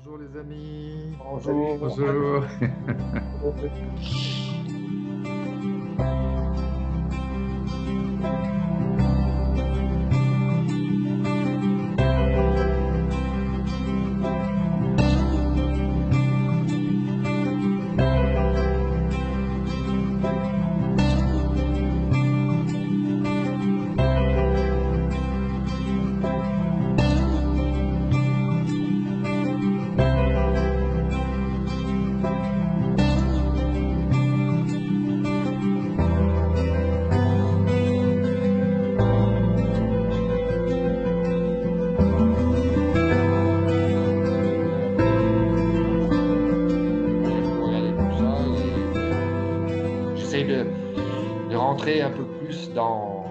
Bonjour les amis. Bonjour. Bonjour. Regarder tout ça et j'essaye de rentrer un peu plus Dans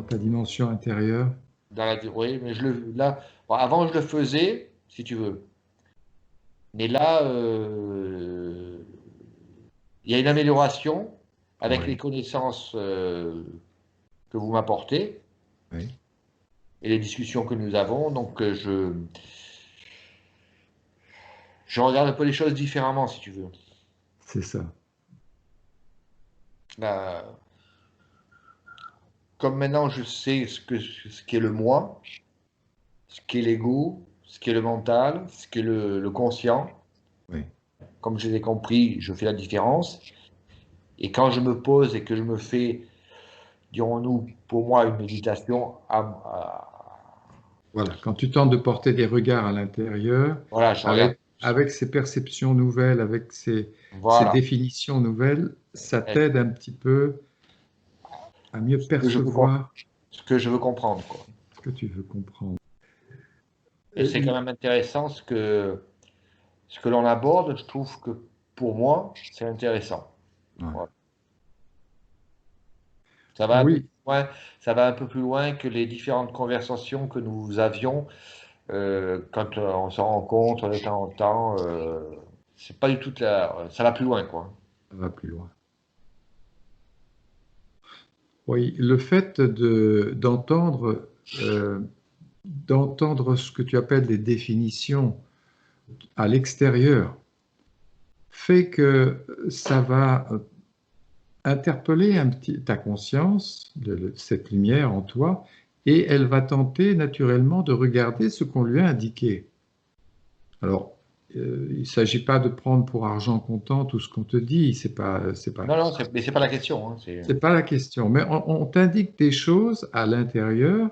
ta dimension intérieure. dans la. Oui, mais là, bon, avant je le faisais, si tu veux. Mais là, il y a une amélioration avec les Oui. connaissances que vous m'apportez Oui, et les discussions que nous avons. Donc, je regarde un peu les choses différemment, si tu veux. c'est ça. Là, comme maintenant je sais ce qu'est le moi, ce qu'est l'ego, ce qu'est le mental, ce qu'est le conscient. Oui, Comme je l'ai compris, je fais la différence. Et quand je me pose et que je me fais, dirons-nous, pour moi, une méditation, voilà. Quand tu tentes de porter des regards à l'intérieur, voilà, je regarde. avec ces perceptions nouvelles, avec ces Voilà. définitions nouvelles, ça t'aide un petit peu à mieux Ce que je veux, com- percevoir ce que je veux comprendre, quoi. ce que tu veux comprendre. Et c'est quand Euh, même intéressant ce que l'on aborde. Je trouve que pour moi, c'est intéressant. ouais. Voilà. Ça va un peu plus Oui, loin, ça va un peu plus loin que les différentes conversations que nous avions quand on se rencontre de temps en temps. C'est pas du tout ça va plus loin, quoi. ça va plus loin. Oui, le fait d'entendre ce que tu appelles des définitions à l'extérieur fait que ça va interpeller ta conscience de cette lumière en toi et elle va tenter naturellement de regarder ce qu'on lui a indiqué. Alors, il ne s'agit pas de prendre pour argent comptant tout ce qu'on te dit, Non, non, mais c'est pas la question, hein, c'est pas la question, mais on t'indique des choses à l'intérieur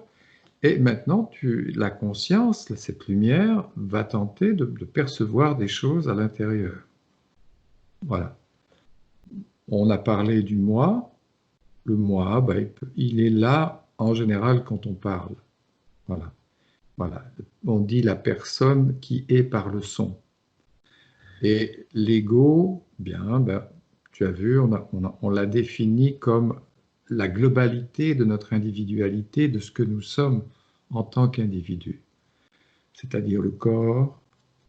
et maintenant la conscience, cette lumière, va tenter de percevoir des choses à l'intérieur. Voilà. On a parlé du moi. Le moi, ben, il est là en général quand on parle. Voilà. Voilà. On dit la personne qui est par le son. Et l'ego, bien, ben, tu as vu, on l'a défini comme la globalité de notre individualité, de ce que nous sommes en tant qu'individu. C'est-à-dire le corps,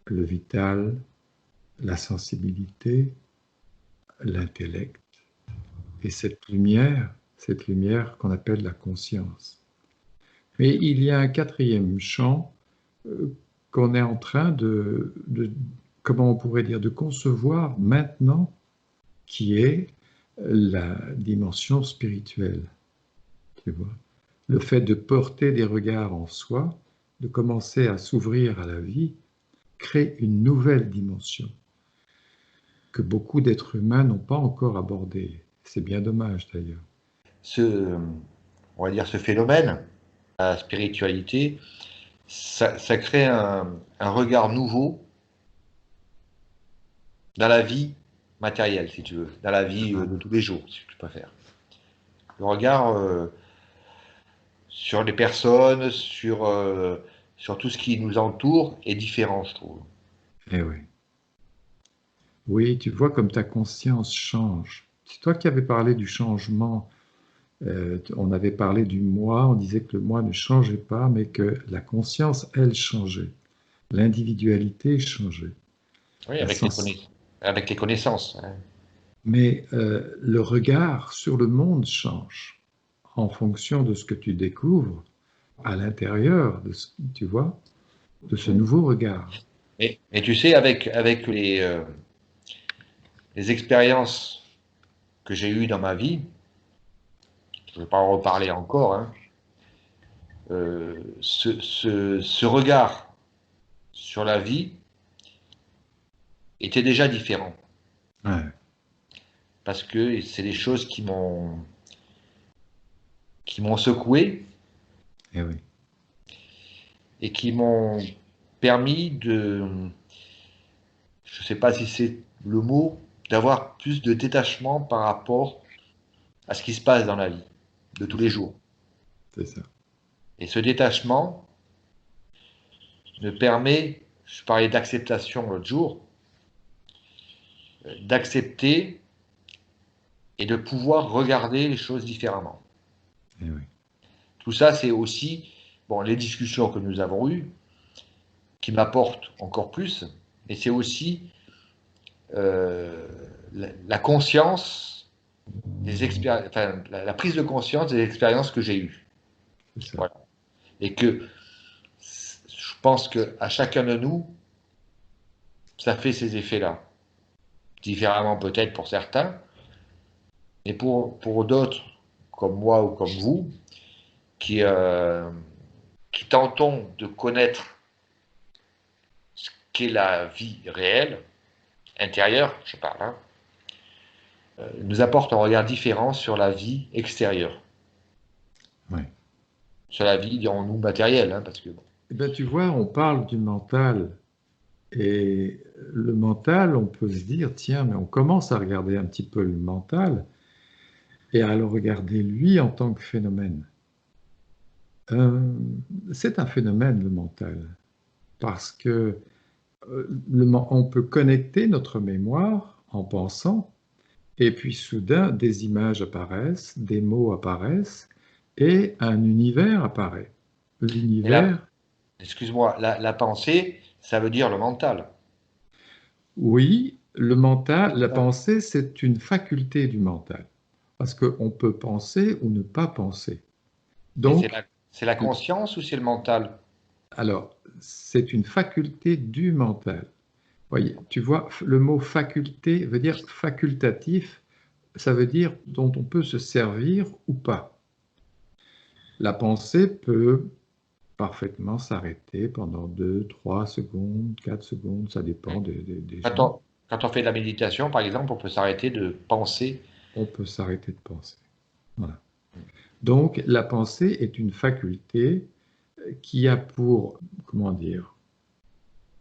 le vital, la sensibilité, l'intellect, et cette lumière qu'on appelle la conscience. Mais il y a un quatrième champ qu'on est en train comment on pourrait dire, de concevoir maintenant, qui est la dimension spirituelle. Tu vois, le fait de porter des regards en soi, de commencer à s'ouvrir à la vie, crée une nouvelle dimension que beaucoup d'êtres humains n'ont pas encore abordée. C'est bien dommage d'ailleurs. ce, on va dire ce phénomène, la spiritualité, ça crée un regard nouveau dans la vie matérielle, si tu veux, dans la vie de tous les jours, si tu préfères. Le regard sur les personnes, sur tout ce qui nous entoure est différent, je trouve. Eh oui. Oui, tu vois comme ta conscience change. C'est toi qui avais parlé du changement. On avait parlé du moi, on disait que le moi ne changeait pas, mais que la conscience, elle, changeait. L'individualité changeait. Oui, La sens... avec les connaissances, hein. Mais le regard sur le monde change en fonction de ce que tu découvres à l'intérieur, tu vois, de ce nouveau regard. Et tu sais, avec les expériences que j'ai eues dans ma vie, je ne vais pas en reparler encore, hein, ce regard sur la vie était déjà différent. Ouais, Parce que c'est des choses qui m'ont secoué eh oui, et qui m'ont permis je ne sais pas si c'est le mot, d'avoir plus de détachement par rapport à ce qui se passe dans la vie de tous c'est les ça, jours. c'est ça. Et ce détachement me permet, je parlais d'acceptation l'autre jour, d'accepter et de pouvoir regarder les choses différemment. Eh oui, Tout ça, c'est aussi bon, les discussions que nous avons eues qui m'apportent encore plus, et c'est aussi euh, la conscience enfin, la prise de conscience des expériences que j'ai eues. c'est ça. Voilà. Et que je pense qu'à chacun de nous, ça fait ces effets-là. Différemment peut-être pour certains, mais pour d'autres, comme moi ou comme vous, qui, euh, qui tentons de connaître ce qu'est la vie réelle, intérieure, je parle, hein, nous apporte un regard différent sur la vie extérieure, Ouais. sur la vie, dirons-nous, matérielle, hein, parce que bon. Eh ben, tu vois, on parle du mental. Et le mental, on peut se dire, tiens, mais on commence à regarder un petit peu le mental et à le regarder lui en tant que phénomène. Euh, c'est un phénomène, le mental, parce que on peut connecter notre mémoire en pensant, et puis soudain, des images apparaissent, des mots apparaissent, et un univers apparaît. Et là, L'univers, excuse-moi, la pensée, ça veut dire le mental. oui, le mental, la pensée, c'est une faculté du mental. Parce qu'on peut penser ou ne pas penser. Mais Donc, c'est la conscience ou c'est le mental? alors, c'est une faculté du mental. Voyez, tu vois, le mot faculté veut dire facultatif, ça veut dire dont on peut se servir ou pas. La pensée peut parfaitement s'arrêter pendant 2, 3 secondes, 4 secondes, ça dépend des gens. Quand on fait de la méditation, par exemple, on peut s'arrêter de penser. On peut s'arrêter de penser. Voilà. Donc, la pensée est une faculté qui a pour, comment dire,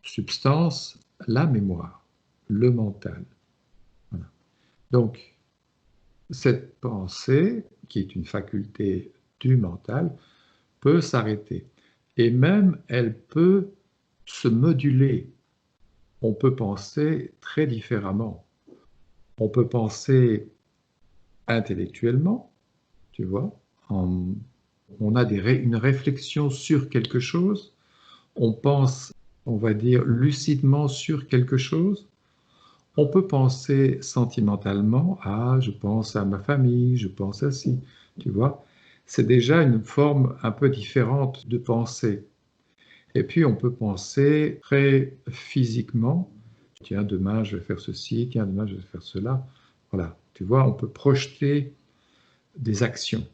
substance la mémoire, le mental. Voilà. Donc, cette pensée, qui est une faculté du mental, peut s'arrêter. Et même, elle peut se moduler. On peut penser très différemment. On peut penser intellectuellement, tu vois, on a une réflexion sur quelque chose, on pense, on va dire, lucidement sur quelque chose. On peut penser sentimentalement, ah, je pense à ma famille, je pense à ci, tu vois. C'est déjà une forme un peu différente de penser. Et puis on peut penser très physiquement, tiens, demain je vais faire ceci, tiens, demain je vais faire cela. Voilà, tu vois, on peut projeter des actions.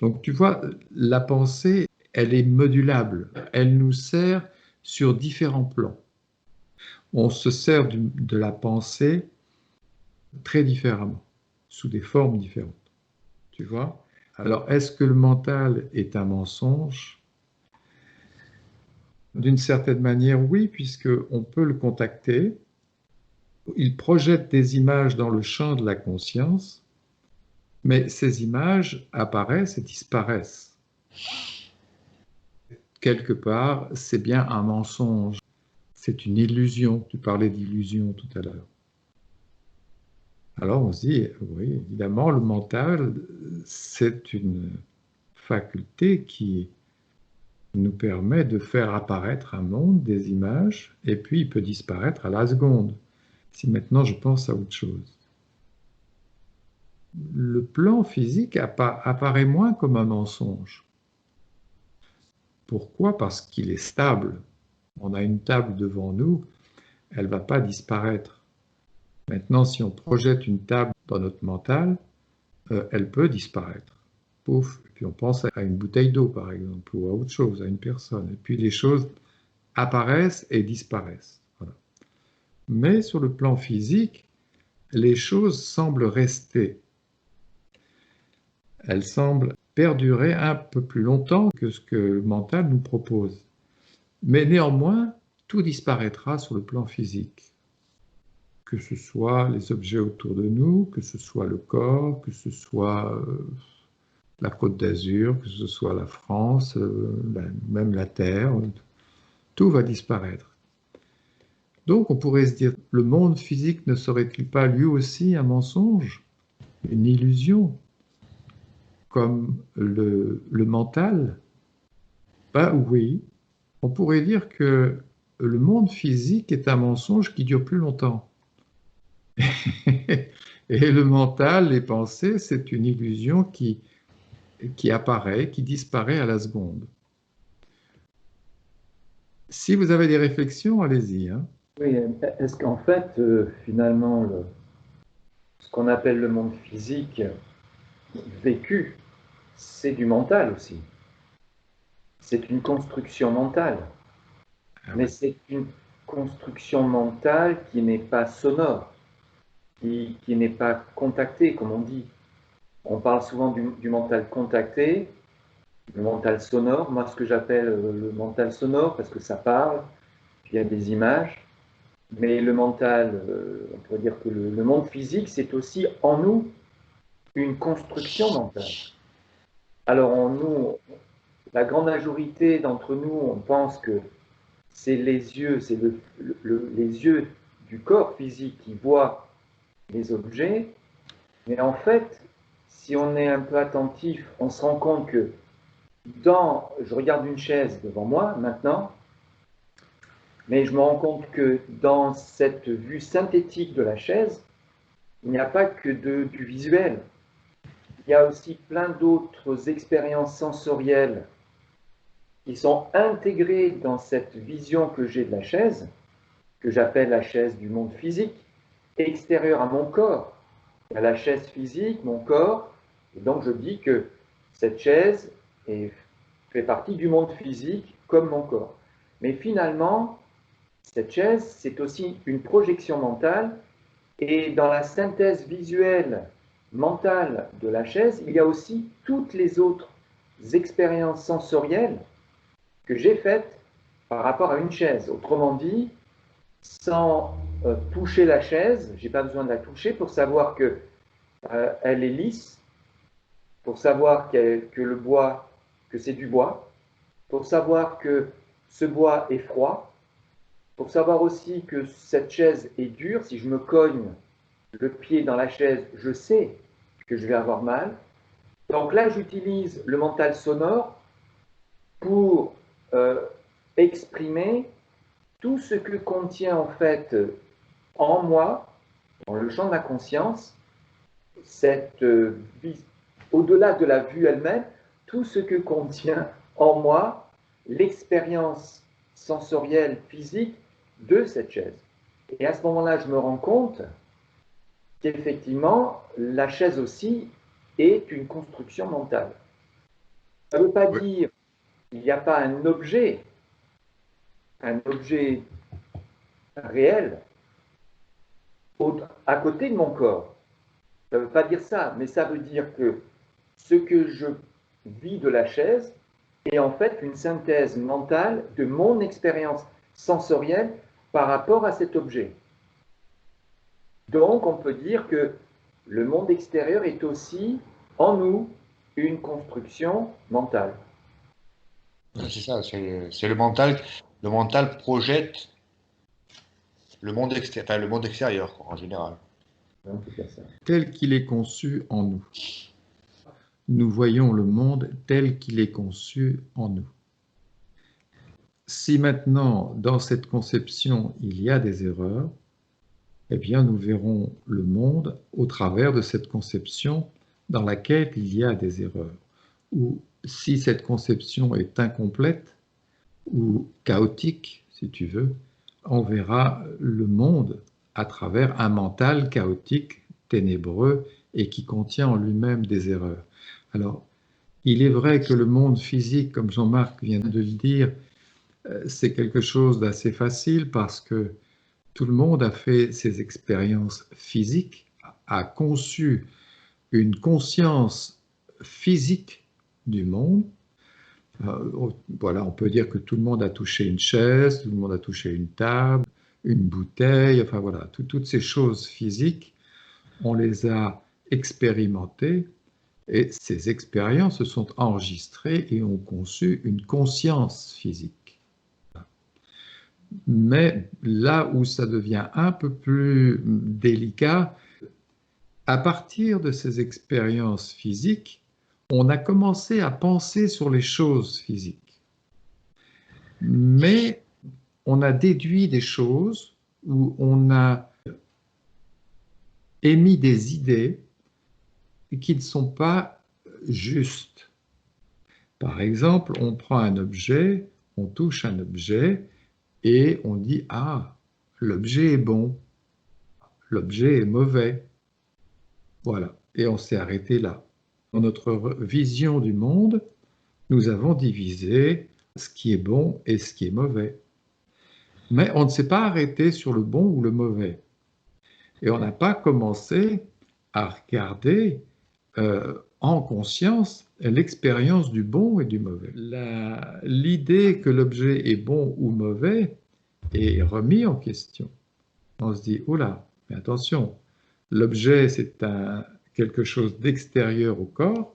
Donc tu vois, la pensée, elle est modulable, elle nous sert sur différents plans. On se sert de la pensée très différemment, sous des formes différentes. Tu vois? Alors, est-ce que le mental est un mensonge? D'une certaine manière, oui, puisque on peut le contacter. Il projette des images dans le champ de la conscience, mais ces images apparaissent et disparaissent. Quelque part, c'est bien un mensonge. C'est une illusion. Tu parlais d'illusion tout à l'heure. Alors on se dit, oui, évidemment, le mental, c'est une faculté qui nous permet de faire apparaître un monde, des images, et puis il peut disparaître à la seconde, si maintenant je pense à autre chose. Le plan physique apparaît moins comme un mensonge. Pourquoi? Parce qu'il est stable. On a une table devant nous, elle ne va pas disparaître. Maintenant, si on projette une table dans notre mental, elle peut disparaître. Pouf, et puis on pense à une bouteille d'eau, par exemple, ou à autre chose, à une personne. Et puis les choses apparaissent et disparaissent. Voilà. Mais sur le plan physique, les choses semblent rester. Elles semblent perdurer un peu plus longtemps que ce que le mental nous propose. Mais néanmoins, tout disparaîtra sur le plan physique. Que ce soit les objets autour de nous, que ce soit le corps, que ce soit la Côte d'Azur, que ce soit la France, même la Terre, tout va disparaître. Donc on pourrait se dire, le monde physique ne serait-il pas lui aussi un mensonge, une illusion, comme le mental? Ben oui, on pourrait dire que le monde physique est un mensonge qui dure plus longtemps. Et le mental, les pensées, c'est une illusion qui apparaît, qui disparaît à la seconde. Si vous avez des réflexions, allez-y. Hein. Oui, est-ce qu'en fait, finalement, ce qu'on appelle le monde physique vécu, c'est du mental aussi. C'est une construction mentale. Mais c'est une construction mentale qui n'est pas sonore, qui n'est pas contactée, comme on dit. On parle souvent du mental contacté, le mental sonore. Moi, ce que j'appelle le mental sonore, parce que ça parle, il y a des images. Mais le mental, on pourrait dire que le monde physique, c'est aussi en nous une construction mentale. Alors, nous, la grande majorité d'entre nous, on pense que c'est les yeux, c'est les yeux du corps physique qui voient les objets. Mais en fait, si on est un peu attentif, on se rend compte que je regarde une chaise devant moi maintenant, mais je me rends compte que dans cette vue synthétique de la chaise, il n'y a pas que du visuel. Il y a aussi plein d'autres expériences sensorielles qui sont intégrées dans cette vision que j'ai de la chaise, que j'appelle la chaise du monde physique, extérieure à mon corps. Il y a la chaise physique, mon corps, et donc je dis que cette chaise fait partie du monde physique comme mon corps. Mais finalement, cette chaise, c'est aussi une projection mentale, et dans la synthèse visuelle mentale de la chaise, il y a aussi toutes les autres expériences sensorielles que j'ai faites par rapport à une chaise. Autrement dit, sans toucher la chaise, je n'ai pas besoin de la toucher pour savoir qu'elle est lisse, pour savoir que le bois, que c'est du bois, pour savoir que ce bois est froid, pour savoir aussi que cette chaise est dure. Si je me cogne le pied dans la chaise, je sais que je vais avoir mal. Donc là, j'utilise le mental sonore pour exprimer tout ce que contient en fait en moi, dans le champ de la conscience, au-delà de la vue elle-même, tout ce que contient en moi l'expérience sensorielle, physique de cette chaise. Et à ce moment-là, je me rends compte qu'effectivement, la chaise aussi est une construction mentale. Ça ne veut pas dire qu'il n'y a pas un objet réel à côté de mon corps. Ça ne veut pas dire ça, mais ça veut dire que ce que je vis de la chaise est en fait une synthèse mentale de mon expérience sensorielle par rapport à cet objet. Donc, on peut dire que le monde extérieur est aussi en nous une construction mentale. C'est ça, c'est le mental. Le mental projette le monde extérieur, en général. Tel qu'il est conçu en nous. Nous voyons le monde tel qu'il est conçu en nous. Si maintenant, dans cette conception, il y a des erreurs, eh bien, nous verrons le monde au travers de cette conception dans laquelle il y a des erreurs. Ou si cette conception est incomplète ou chaotique, si tu veux, on verra le monde à travers un mental chaotique, ténébreux et qui contient en lui-même des erreurs. Alors, il est vrai que le monde physique, comme Jean-Marc vient de le dire, c'est quelque chose d'assez facile parce que tout le monde a fait ses expériences physiques, a conçu une conscience physique du monde. Voilà, on peut dire que tout le monde a touché une chaise, tout le monde a touché une table, une bouteille, enfin voilà, toutes ces choses physiques, on les a expérimentées et ces expériences se sont enregistrées et ont conçu une conscience physique. Mais là où ça devient un peu plus délicat, à partir de ces expériences physiques, on a commencé à penser sur les choses physiques. Mais on a déduit des choses où on a émis des idées qui ne sont pas justes. Par exemple, on prend un objet, on touche un objet et on dit « Ah, l'objet est bon, l'objet est mauvais ». Voilà, et on s'est arrêté là. Dans notre vision du monde, nous avons divisé ce qui est bon et ce qui est mauvais. Mais on ne s'est pas arrêté sur le bon ou le mauvais. Et on n'a pas commencé à regarder en conscience l'expérience du bon et du mauvais. L'idée que l'objet est bon ou mauvais est remis en question. On se dit, oh là, mais attention, l'objet c'est quelque chose d'extérieur au corps,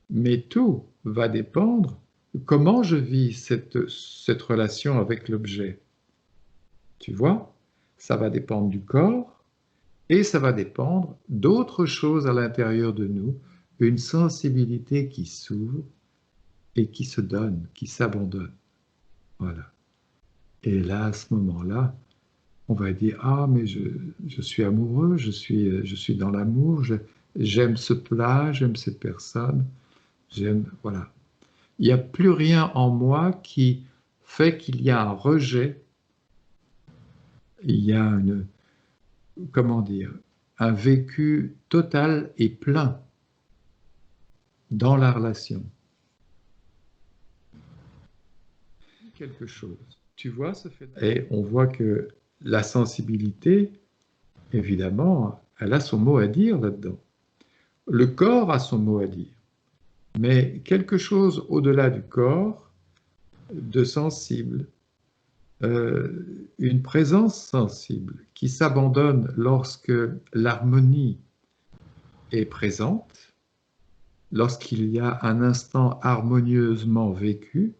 mais tout va dépendre de comment je vis cette relation avec l'objet. Tu vois, ça va dépendre du corps et ça va dépendre d'autres choses à l'intérieur de nous, une sensibilité qui s'ouvre et qui se donne, qui s'abandonne. Voilà. Et là, à ce moment-là, on va dire, ah, mais je suis amoureux, je suis dans l'amour, j'aime ce plat, j'aime cette personne, voilà. Il n'y a plus rien en moi qui fait qu'il y a un rejet, il y a comment dire, un vécu total et plein dans la relation. Quelque chose, tu vois ce phénomène. Et on voit que la sensibilité, évidemment, elle a son mot à dire là-dedans. Le corps a son mot à dire. Mais quelque chose au-delà du corps, de sensible, une présence sensible qui s'abandonne lorsque l'harmonie est présente, lorsqu'il y a un instant harmonieusement vécu.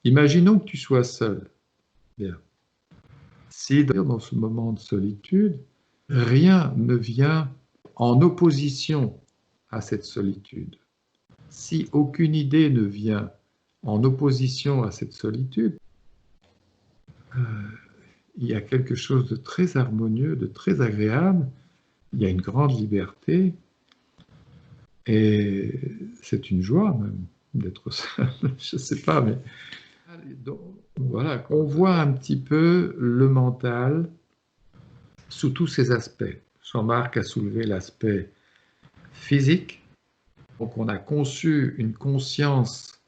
Imaginons que tu sois seul. Bien. Si dans ce moment de solitude, rien ne vient en opposition à cette solitude, si aucune idée ne vient en opposition à cette solitude, il y a quelque chose de très harmonieux, de très agréable, il y a une grande liberté, et c'est une joie même d'être seul, je ne sais pas, mais donc, voilà, on voit un petit peu le mental sous tous ses aspects. Jean-Marc a soulevé l'aspect physique, donc on a conçu une conscience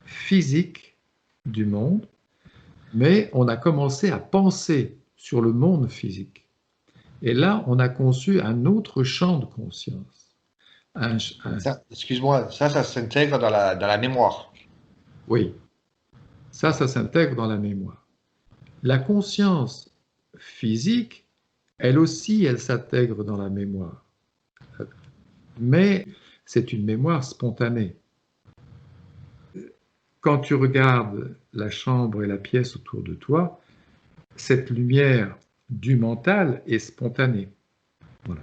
physique du monde, mais on a commencé à penser sur le monde physique. Et là, on a conçu un autre champ de conscience. Excuse-moi, ça s'intègre dans la mémoire. Oui, ça s'intègre dans la mémoire. La conscience physique, elle aussi, elle s'intègre dans la mémoire. Mais c'est une mémoire spontanée. Quand tu regardes la chambre et la pièce autour de toi, cette lumière du mental est spontanée. Voilà.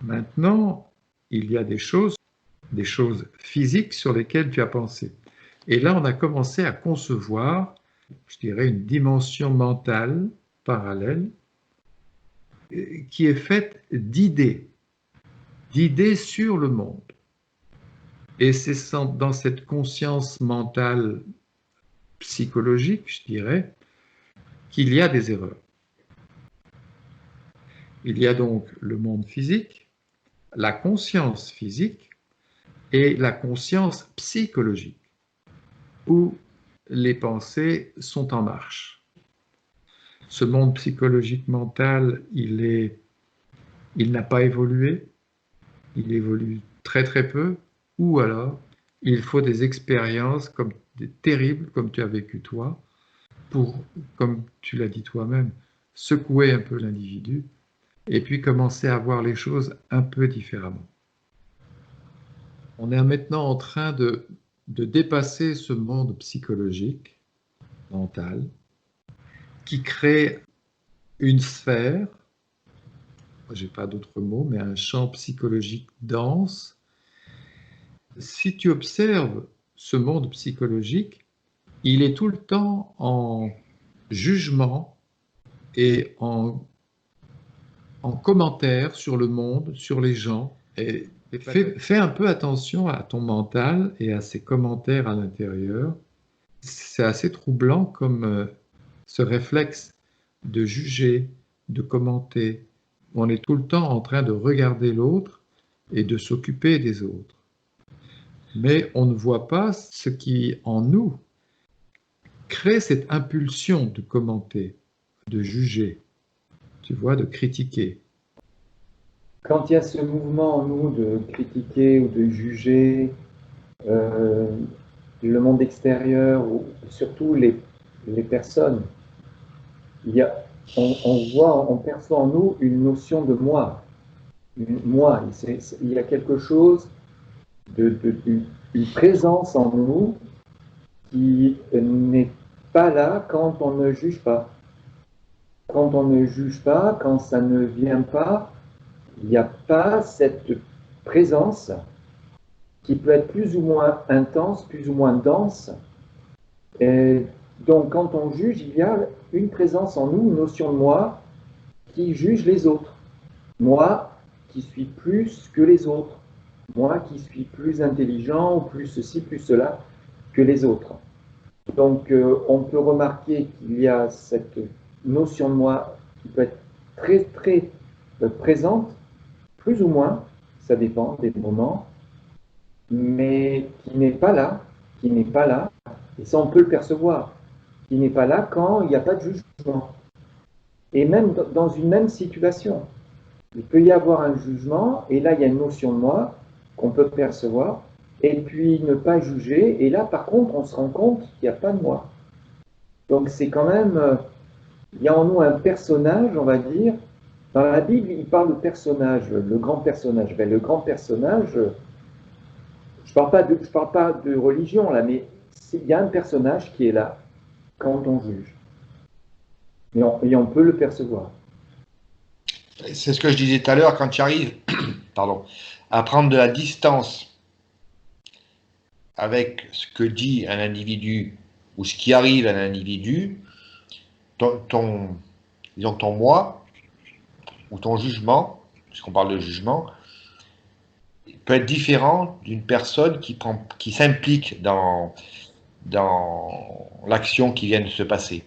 Maintenant, il y a des choses physiques sur lesquelles tu as pensé. Et là, on a commencé à concevoir, je dirais, une dimension mentale parallèle qui est faite d'idées sur le monde. Et c'est dans cette conscience mentale psychologique, je dirais, qu'il y a des erreurs. Il y a donc le monde physique, la conscience physique et la conscience psychologique, où les pensées sont en marche. Ce monde psychologique mental, il n'a pas évolué, il évolue très très peu, ou alors il faut des expériences terribles comme tu as vécu toi, pour, comme tu l'as dit toi-même, secouer un peu l'individu et puis commencer à voir les choses un peu différemment. On est maintenant en train de dépasser ce monde psychologique, mental, qui crée une sphère, je n'ai pas d'autre mot, mais un champ psychologique dense. Si tu observes ce monde psychologique, il est tout le temps en jugement et en commentaire sur le monde, sur les gens. Et fais un peu attention à ton mental et à ces commentaires à l'intérieur. C'est assez troublant comme ce réflexe de juger, de commenter. On est tout le temps en train de regarder l'autre et de s'occuper des autres. Mais on ne voit pas ce qui, en nous, crée cette impulsion de commenter, de juger, tu vois, de critiquer. Quand il y a ce mouvement en nous de critiquer ou de juger le monde extérieur, ou surtout les personnes, on perçoit en nous une notion de moi. Moi, il y a quelque chose, une présence en nous qui n'est pas là quand on ne juge pas. Quand on ne juge pas, quand ça ne vient pas, il n'y a pas cette présence qui peut être plus ou moins intense, plus ou moins dense. Et donc, quand on juge, il y a une présence en nous, une notion de moi qui juge les autres. Moi qui suis plus que les autres. Moi qui suis plus intelligent ou plus ceci, plus cela que les autres. Donc, on peut remarquer qu'il y a cette notion de moi qui peut être très, très présente, plus ou moins, ça dépend des moments, mais qui n'est pas là, et ça on peut le percevoir, qui n'est pas là quand il n'y a pas de jugement. Et même dans une même situation, il peut y avoir un jugement, et là il y a une notion de moi qu'on peut percevoir, et puis ne pas juger, et là par contre on se rend compte qu'il n'y a pas de moi. Donc c'est quand même, il y a en nous un personnage, on va dire. Dans la Bible, il parle de personnage, le grand personnage. Ben, le grand personnage, je ne parle pas de religion là, mais il y a un personnage qui est là quand on juge. Et on peut le percevoir. C'est ce que je disais tout à l'heure, quand tu arrives à prendre de la distance avec ce que dit un individu ou ce qui arrive à un individu, disons ton moi ou ton jugement, puisqu'on parle de jugement, peut être différent d'une personne qui s'implique dans l'action qui vient de se passer.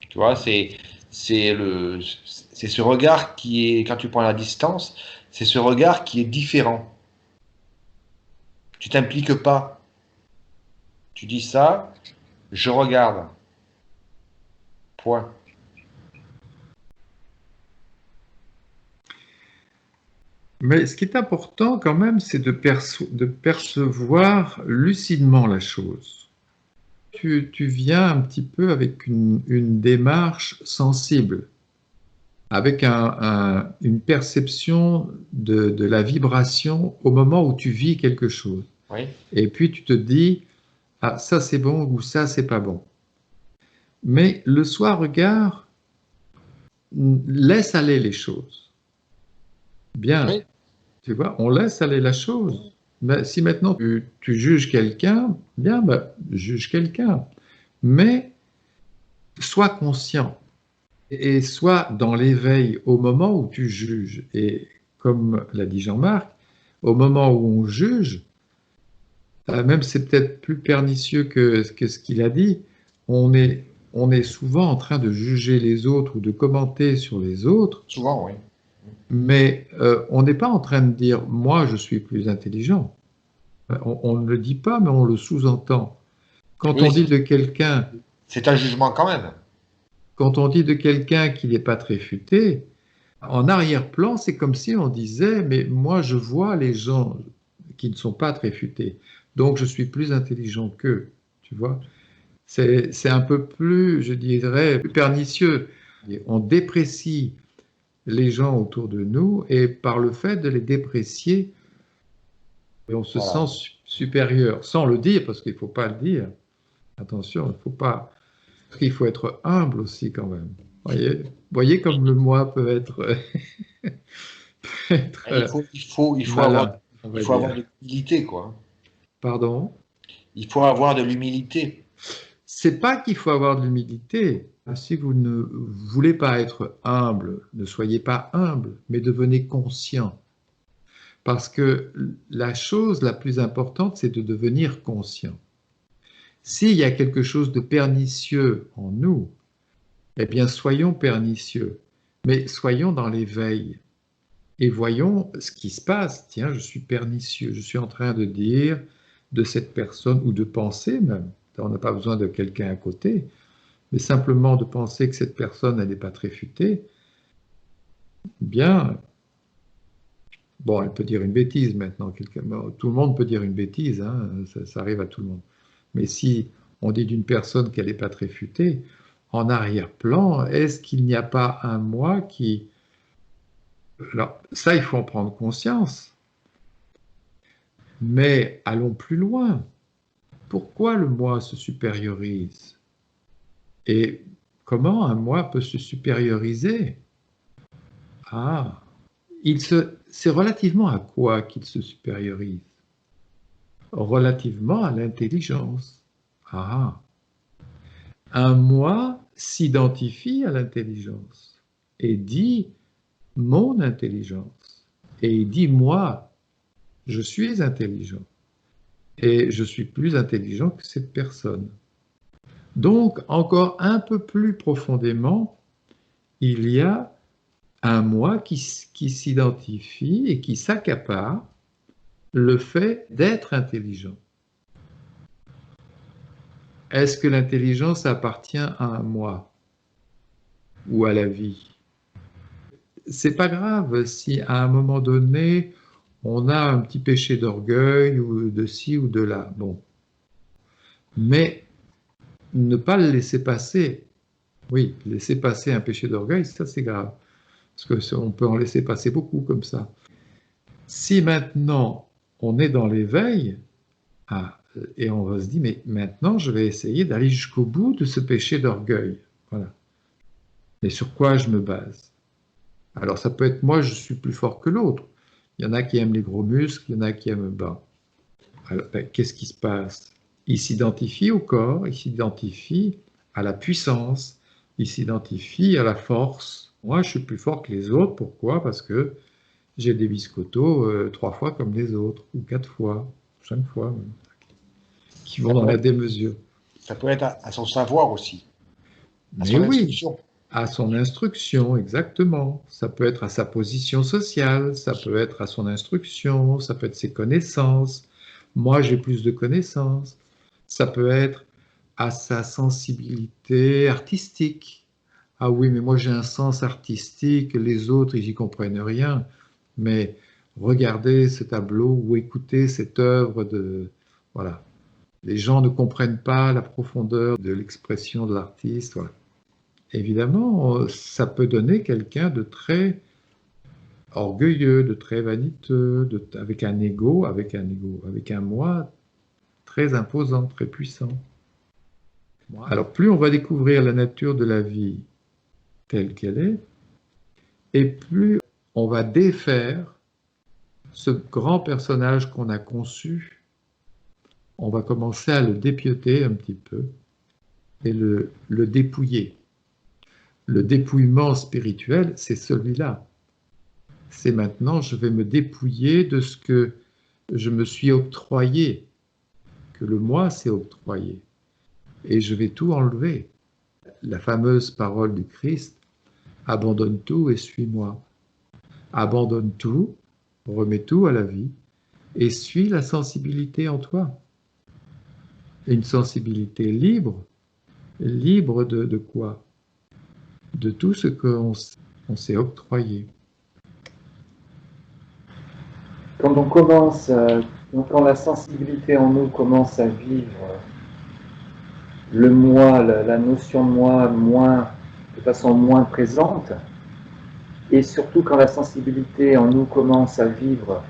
Tu vois, c'est ce regard qui est, quand tu prends la distance, c'est ce regard qui est différent. Tu t'impliques pas. Tu dis ça, je regarde. Point. Mais ce qui est important quand même, c'est de percevoir lucidement la chose. Tu viens un petit peu avec une démarche sensible, avec une perception de la vibration au moment où tu vis quelque chose. Oui. Et puis tu te dis, ah, ça c'est bon ou ça c'est pas bon. Mais le soi-regard laisse aller les choses. Bien, oui. Tu vois, on laisse aller la chose. Mais si maintenant tu juges quelqu'un, bien, ben, juge quelqu'un. Mais sois conscient et sois dans l'éveil au moment où tu juges. Et comme l'a dit Jean-Marc, au moment où on juge, même c'est peut-être plus pernicieux que ce qu'il a dit, on est souvent en train de juger les autres ou de commenter sur les autres, Souvent, oui. mais on n'est pas en train de dire moi je suis plus intelligent. On ne le dit pas, mais on le sous-entend. Quand on Oui, dit de quelqu'un, c'est un jugement quand même. quand on dit de quelqu'un qu'il n'est pas très futé, en arrière-plan, c'est comme si on disait mais moi je vois les gens qui ne sont pas très futés, donc je suis plus intelligent qu'eux, tu vois. C'est un peu plus, je dirais, plus pernicieux. On déprécie les gens autour de nous et par le fait de les déprécier, on se Voilà. sent supérieur, sans le dire, parce qu'il ne faut pas le dire. Attention, il ne faut pas. Il faut être humble aussi quand même. Voyez comme le moi peut être, peut être malin, on Il va faut avoir dire. de l'humilité, quoi. Pardon? Il faut avoir de l'humilité. C'est pas qu'il faut avoir de l'humilité. Si vous ne voulez pas être humble, ne soyez pas humble, mais devenez conscient. Parce que la chose la plus importante, c'est de devenir conscient. S'il y a quelque chose de pernicieux en nous, eh bien, soyons pernicieux, mais soyons dans l'éveil et voyons ce qui se passe. Tiens, je suis pernicieux, je suis en train de dire de cette personne, ou de penser même, on n'a pas besoin de quelqu'un à côté, mais simplement de penser que cette personne, elle n'est pas très futée, bien, bon, elle peut dire une bêtise maintenant, tout le monde peut dire une bêtise, hein, ça arrive à tout le monde. Mais si on dit d'une personne qu'elle n'est pas très futée, en arrière-plan, est-ce qu'il n'y a pas un moi qui... Alors, ça, il faut en prendre conscience. Mais allons plus loin. Pourquoi le moi se supériorise? Et comment un moi peut se supérioriser? Ah, c'est relativement à quoi qu'il se supériorise? Relativement à l'intelligence. Ah, un moi s'identifie à l'intelligence et dit mon intelligence. Et il dit moi, je suis intelligent. Et je suis plus intelligent que cette personne. Donc, encore un peu plus profondément, il y a un moi qui s'identifie et qui s'accapare le fait d'être intelligent. Est-ce que l'intelligence appartient à un moi ou à la vie? C'est pas grave si à un moment donné, on a un petit péché d'orgueil ou de ci ou de là. Bon. Mais ne pas le laisser passer. Oui, laisser passer un péché d'orgueil, ça c'est grave. Parce qu'on peut en laisser passer beaucoup comme ça. Si maintenant on est dans l'éveil, et on va se dire, mais maintenant je vais essayer d'aller jusqu'au bout de ce péché d'orgueil. Voilà. Et sur quoi je me base? Alors ça peut être moi, je suis plus fort que l'autre. Il y en a qui aiment les gros muscles, il y en a qui aiment bas. Alors, qu'est-ce qui se passe? Il s'identifie au corps, il s'identifie à la puissance, il s'identifie à la force. Moi, je suis plus fort que les autres. Pourquoi? Parce que j'ai des biscottos 3 fois comme les autres, ou 4 fois, 5 fois, même, qui vont Ça dans peut la être, démesure. ça peut être à son savoir aussi, à Mais son oui, instruction. à son instruction, exactement. Ça peut être à sa position sociale, ça peut être à son instruction, ça peut être ses connaissances. Moi, j'ai plus de connaissances. Ça peut être à sa sensibilité artistique. Ah oui, mais moi j'ai un sens artistique, les autres, ils n'y comprennent rien. Mais regardez ce tableau ou écoutez cette œuvre de... Voilà. Les gens ne comprennent pas la profondeur de l'expression de l'artiste. Voilà. Évidemment, ça peut donner quelqu'un de très orgueilleux, de très vaniteux, avec un ego, avec un moi très imposant, très puissant. Alors, plus on va découvrir la nature de la vie telle qu'elle est, et plus on va défaire ce grand personnage qu'on a conçu, on va commencer à le dépioter un petit peu et le dépouiller. Le dépouillement spirituel, c'est celui-là. c'est maintenant, je vais me dépouiller de ce que je me suis octroyé, que le moi s'est octroyé, et je vais tout enlever. La fameuse parole du Christ, abandonne tout et suis-moi. Abandonne tout, remets tout à la vie, et suis la sensibilité en toi. Une sensibilité libre, libre de quoi? De tout ce qu'on s'est octroyé. Quand quand la sensibilité en nous commence à vivre le moi, la notion de moi de façon moins présente, et surtout quand la sensibilité en nous commence à vivre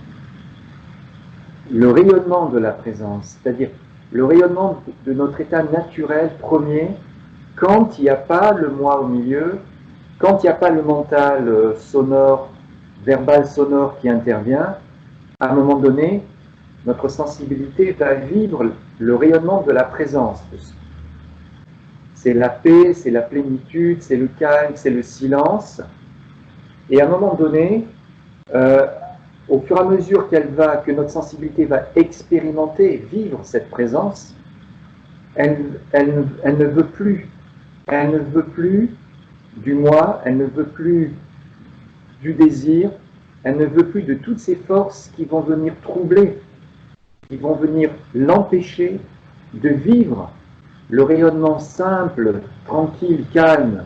le rayonnement de la présence, c'est-à-dire le rayonnement de notre état naturel premier, quand il n'y a pas le moi au milieu, quand il n'y a pas le mental sonore, verbal sonore qui intervient, à un moment donné, notre sensibilité va vivre le rayonnement de la présence. C'est la paix, c'est la plénitude, c'est le calme, c'est le silence. Et à un moment donné, au fur et à mesure que notre sensibilité va expérimenter, vivre cette présence, elle ne veut plus. Elle ne veut plus du moi, elle ne veut plus du désir, elle ne veut plus de toutes ces forces qui vont venir troubler, qui vont venir l'empêcher de vivre le rayonnement simple, tranquille, calme,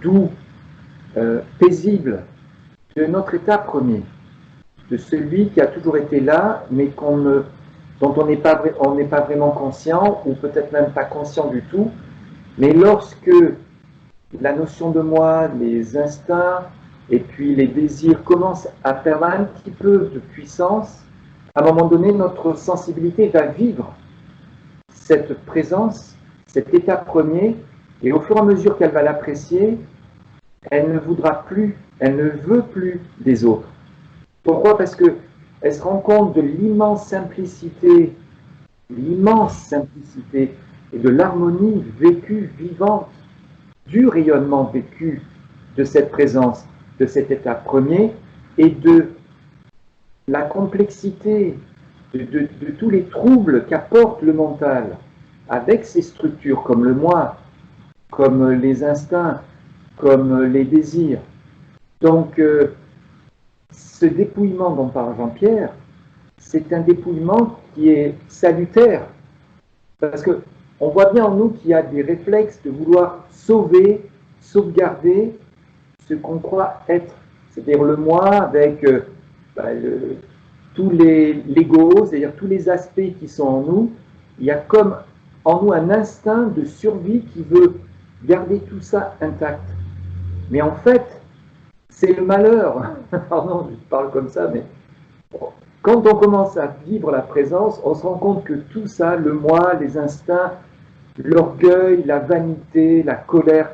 doux, paisible de notre état premier, de celui qui a toujours été là, mais dont on n'est pas vraiment conscient, ou peut-être même pas conscient du tout. Mais lorsque la notion de moi, les instincts et puis les désirs commencent à perdre un petit peu de puissance, à un moment donné, notre sensibilité va vivre cette présence, cet état premier, et au fur et à mesure qu'elle va l'apprécier, elle ne voudra plus, elle ne veut plus des autres. Pourquoi? Parce qu'elle se rend compte de l'immense simplicité et de l'harmonie vécue, vivante, du rayonnement vécu de cette présence, de cet état premier, et de la complexité de tous les troubles qu'apporte le mental avec ses structures comme le moi, comme les instincts, comme les désirs. Donc, ce dépouillement dont parle Jean-Pierre, c'est un dépouillement qui est salutaire. Parce qu'on voit bien en nous qu'il y a des réflexes de vouloir sauver, sauvegarder ce qu'on croit être. C'est-à-dire le moi avec tous les l'ego, c'est-à-dire tous les aspects qui sont en nous. Il y a comme en nous un instinct de survie qui veut garder tout ça intact. Mais en fait, c'est le malheur. Pardon, je parle comme ça, mais quand on commence à vivre la présence, on se rend compte que tout ça, le moi, les instincts, l'orgueil, la vanité, la colère,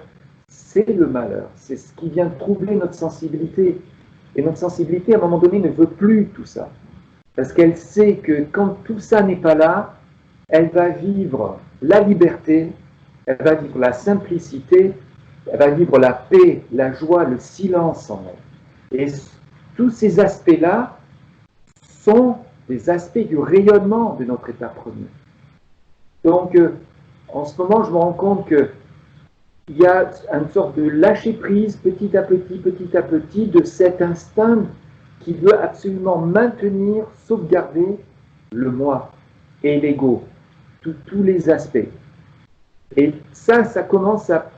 c'est le malheur. C'est ce qui vient troubler notre sensibilité. Et notre sensibilité, à un moment donné, ne veut plus tout ça. Parce qu'elle sait que quand tout ça n'est pas là, elle va vivre la liberté, elle va vivre la simplicité, elle va vivre la paix, la joie, le silence en elle. Et tous ces aspects-là sont des aspects du rayonnement de notre état premier. Donc, en ce moment, je me rends compte qu'il y a une sorte de lâcher-prise petit à petit, de cet instinct qui veut absolument maintenir, sauvegarder le moi et l'ego, tous les aspects. Et ça commence à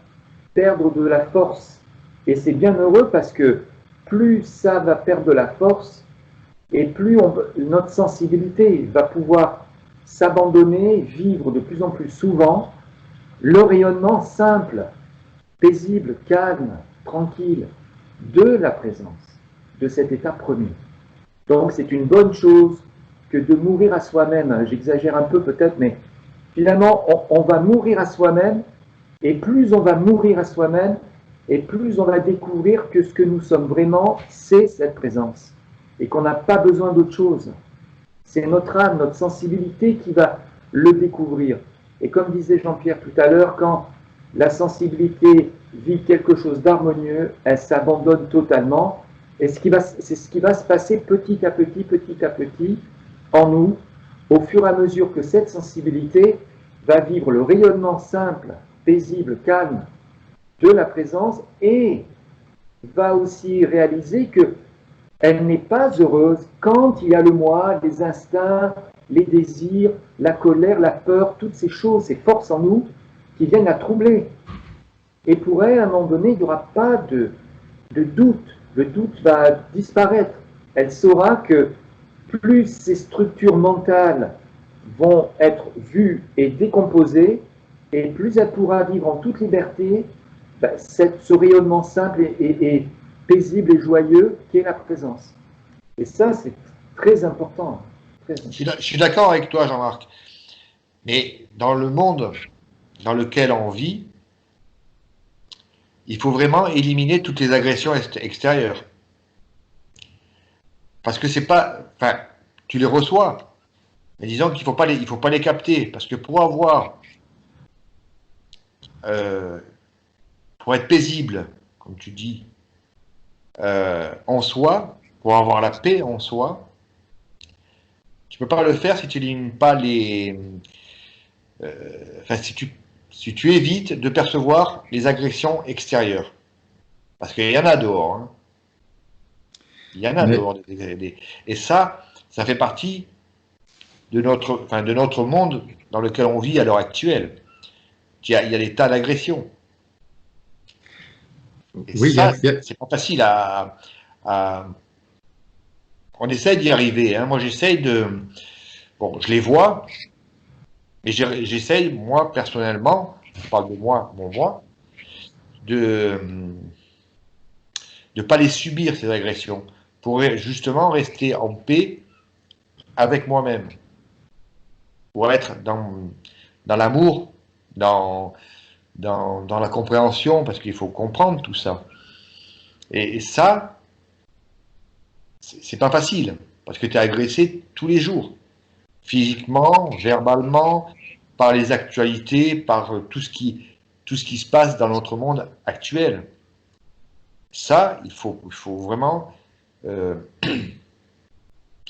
perdre de la force. Et c'est bien heureux parce que plus ça va perdre de la force, et plus notre sensibilité va pouvoir s'abandonner, vivre de plus en plus souvent le rayonnement simple, paisible, calme, tranquille de la présence, de cet état premier. Donc c'est une bonne chose que de mourir à soi-même. J'exagère un peu peut-être, mais finalement on va mourir à soi-même, et plus on va mourir à soi-même, et plus on va découvrir que ce que nous sommes vraiment, c'est cette présence. Et qu'on n'a pas besoin d'autre chose. C'est notre âme, notre sensibilité qui va le découvrir. Et comme disait Jean-Pierre tout à l'heure, quand la sensibilité vit quelque chose d'harmonieux, elle s'abandonne totalement, Et c'est ce qui va se passer petit à petit en nous, au fur et à mesure que cette sensibilité va vivre le rayonnement simple, paisible, calme de la présence et va aussi réaliser que elle n'est pas heureuse quand il y a le moi, les instincts, les désirs, la colère, la peur, toutes ces choses, ces forces en nous qui viennent la troubler. Et pour elle, à un moment donné, il n'y aura pas de doute. Le doute va disparaître. Elle saura que plus ces structures mentales vont être vues et décomposées, et plus elle pourra vivre en toute liberté ce rayonnement simple et paisible et joyeux qu'est la présence. Et ça, c'est très important. Je suis d'accord avec toi, Jean-Marc. Mais dans le monde dans lequel on vit, il faut vraiment éliminer toutes les agressions extérieures. Parce que c'est pas... Enfin, tu les reçois, mais disons qu'il ne faut pas les capter. Parce que pour être paisible, comme tu dis, en soi, pour avoir la paix en soi, tu ne peux pas le faire si tu n'élimines pas les... si tu évites de percevoir les agressions extérieures. Parce qu'il y en a dehors. Hein. Il y en a dehors. Et ça fait partie de notre monde dans lequel on vit à l'heure actuelle. Il y a des tas d'agressions. Et oui, ça, c'est pas facile à... On essaie d'y arriver. Hein. Moi, j'essaye de... Bon, je les vois, mais j'essaye, moi, personnellement, je parle de moi, mon moi, de ne pas les subir, ces agressions, pour justement rester en paix avec moi-même, pour être dans l'amour, dans la compréhension, parce qu'il faut comprendre tout ça. Et ça, c'est pas facile, parce que tu es agressé tous les jours, physiquement, verbalement, par les actualités, par tout ce qui se passe dans notre monde actuel. Ça, il faut vraiment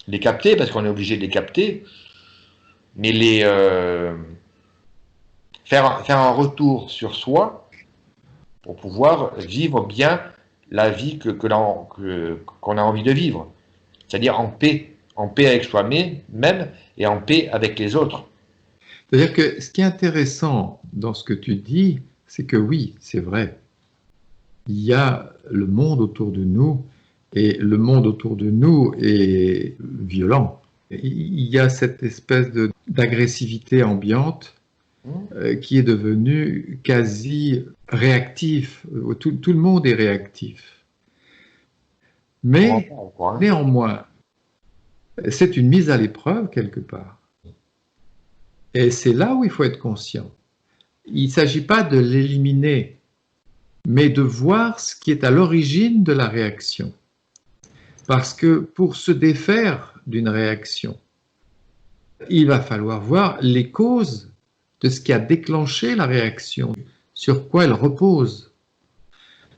les capter, parce qu'on est obligé de les capter, mais faire un retour sur soi pour pouvoir vivre bien la vie qu'on a envie de vivre, c'est-à-dire en paix avec soi-même et en paix avec les autres. C'est-à-dire que ce qui est intéressant dans ce que tu dis, c'est que oui, c'est vrai, il y a le monde autour de nous, et le monde autour de nous est violent. Il y a cette espèce d'agressivité ambiante qui est devenue quasi réactif. Tout le monde est réactif. Mais néanmoins, c'est une mise à l'épreuve quelque part. Et c'est là où il faut être conscient. Il ne s'agit pas de l'éliminer, mais de voir ce qui est à l'origine de la réaction. Parce que pour se défaire d'une réaction, il va falloir voir les causes de ce qui a déclenché la réaction, sur quoi elle repose.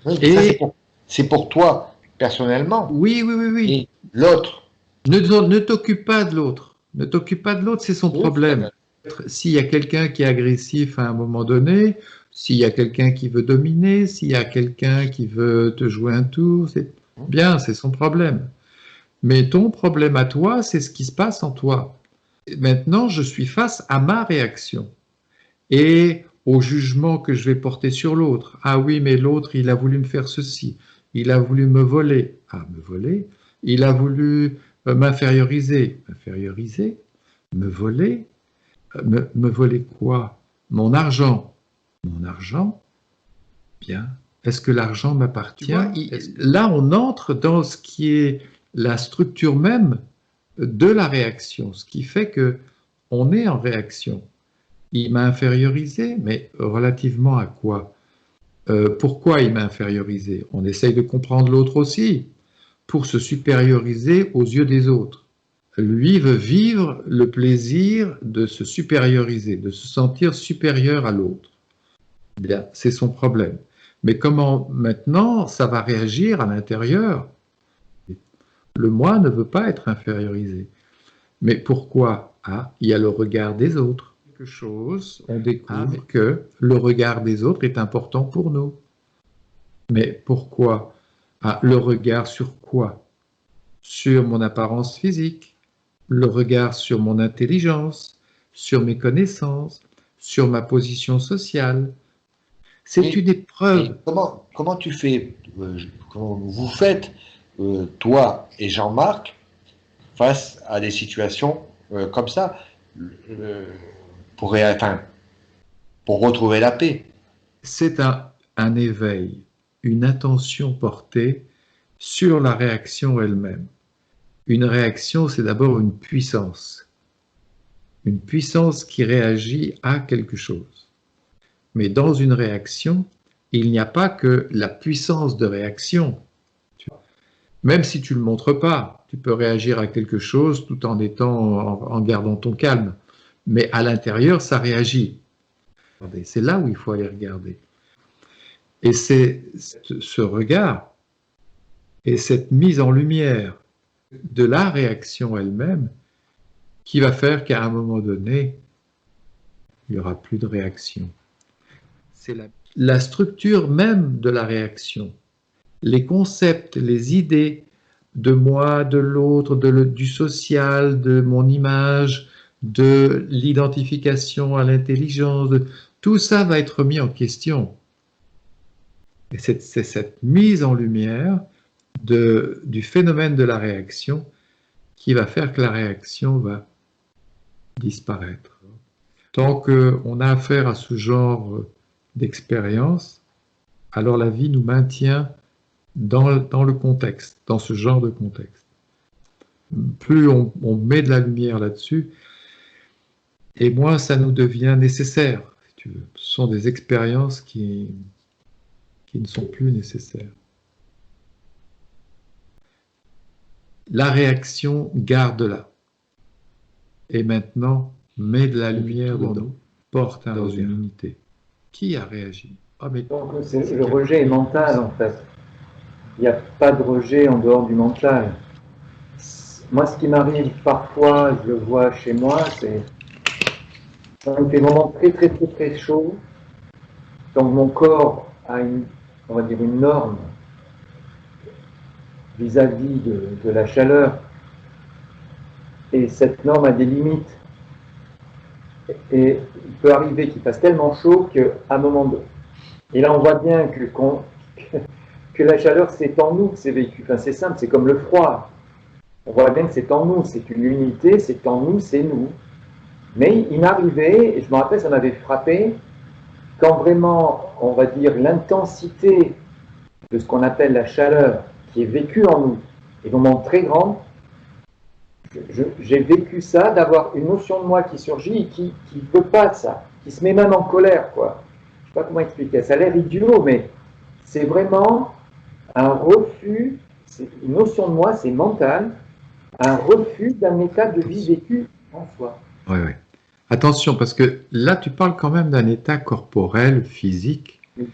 Oui, et c'est pour toi, personnellement. Oui. Et l'autre. Ne t'occupe pas de l'autre. Ne t'occupe pas de l'autre, c'est son problème. S'il y a quelqu'un qui est agressif à un moment donné, s'il y a quelqu'un qui veut dominer, s'il y a quelqu'un qui veut te jouer un tour, c'est bien, c'est son problème. Mais ton problème à toi, c'est ce qui se passe en toi. Maintenant, je suis face à ma réaction et au jugement que je vais porter sur l'autre. Ah oui, mais l'autre, il a voulu me faire ceci, il a voulu me voler. Ah, me voler? Il a voulu m'inférioriser. Inférioriser? Me voler? Me voler quoi? Mon argent. Mon argent? Bien. Est-ce que l'argent m'appartient? Là, on entre dans ce qui est la structure même de la réaction, ce qui fait que on est en réaction. Il m'a infériorisé, mais relativement à quoi? Pourquoi il m'a infériorisé? On essaye de comprendre l'autre aussi, pour se supérioriser aux yeux des autres. Lui veut vivre le plaisir de se supérioriser, de se sentir supérieur à l'autre. Bien, c'est son problème. Mais comment maintenant ça va réagir à l'intérieur? Le moi ne veut pas être infériorisé. Mais pourquoi? Ah, il y a le regard des autres. Quelque chose, on découvre que le regard des autres est important pour nous. Mais pourquoi? Ah, le regard sur quoi? Sur mon apparence physique, le regard sur mon intelligence, sur mes connaissances, sur ma position sociale. C'est une épreuve. Comment tu fais, comment vous faites, toi et Jean-Marc, face à des situations comme ça, pour retrouver la paix? C'est un éveil, une attention portée sur la réaction elle-même. Une réaction, c'est d'abord une puissance qui réagit à quelque chose. Mais dans une réaction, il n'y a pas que la puissance de réaction. Même si tu ne le montres pas, tu peux réagir à quelque chose tout en en gardant ton calme. Mais à l'intérieur, ça réagit. C'est là où il faut aller regarder. Et c'est ce regard et cette mise en lumière de la réaction elle-même qui va faire qu'à un moment donné, il n'y aura plus de réaction. C'est la structure même de la réaction. Les concepts, les idées de moi, de l'autre, du social, de mon image, de l'identification à l'intelligence, tout ça va être mis en question. Et c'est cette mise en lumière du phénomène de la réaction qui va faire que la réaction va disparaître. Tant qu'on a affaire à ce genre d'expérience, alors la vie nous maintient dans le contexte, dans ce genre de contexte. Plus on met de la lumière là-dessus, et moins ça nous devient nécessaire, si tu veux. Ce sont des expériences qui ne sont plus nécessaires. La réaction, garde-la. Et maintenant, mets de la lumière dedans. Porte dans une unité. Qui a réagi? Donc le rejet est mental en fait. Il n'y a pas de rejet en dehors du mental. Moi, ce qui m'arrive parfois, je le vois chez moi, c'est ça me fait vraiment très chaud. Donc mon corps a on va dire une norme vis-à-vis de la chaleur. Et cette norme a des limites. Et il peut arriver qu'il fasse tellement chaud qu'à un moment donné. Et là, on voit bien que la chaleur, c'est en nous que c'est vécu. Enfin, c'est simple, c'est comme le froid. On voit bien que c'est en nous, c'est une unité, c'est en nous, c'est nous. Mais il m'arrivait, et je me rappelle, ça m'avait frappé, quand vraiment, on va dire, l'intensité de ce qu'on appelle la chaleur, qui est vécue en nous, est vraiment très grande, j'ai vécu ça, d'avoir une notion de moi qui surgit et qui ne veut pas de ça, qui se met même en colère, quoi. Je ne sais pas comment expliquer, ça a l'air idiot, mais c'est vraiment un refus, c'est une notion de moi, c'est mental, un refus d'un état de vie vécu en soi. Oui. Attention, parce que là, tu parles quand même d'un état corporel, physique. Oui.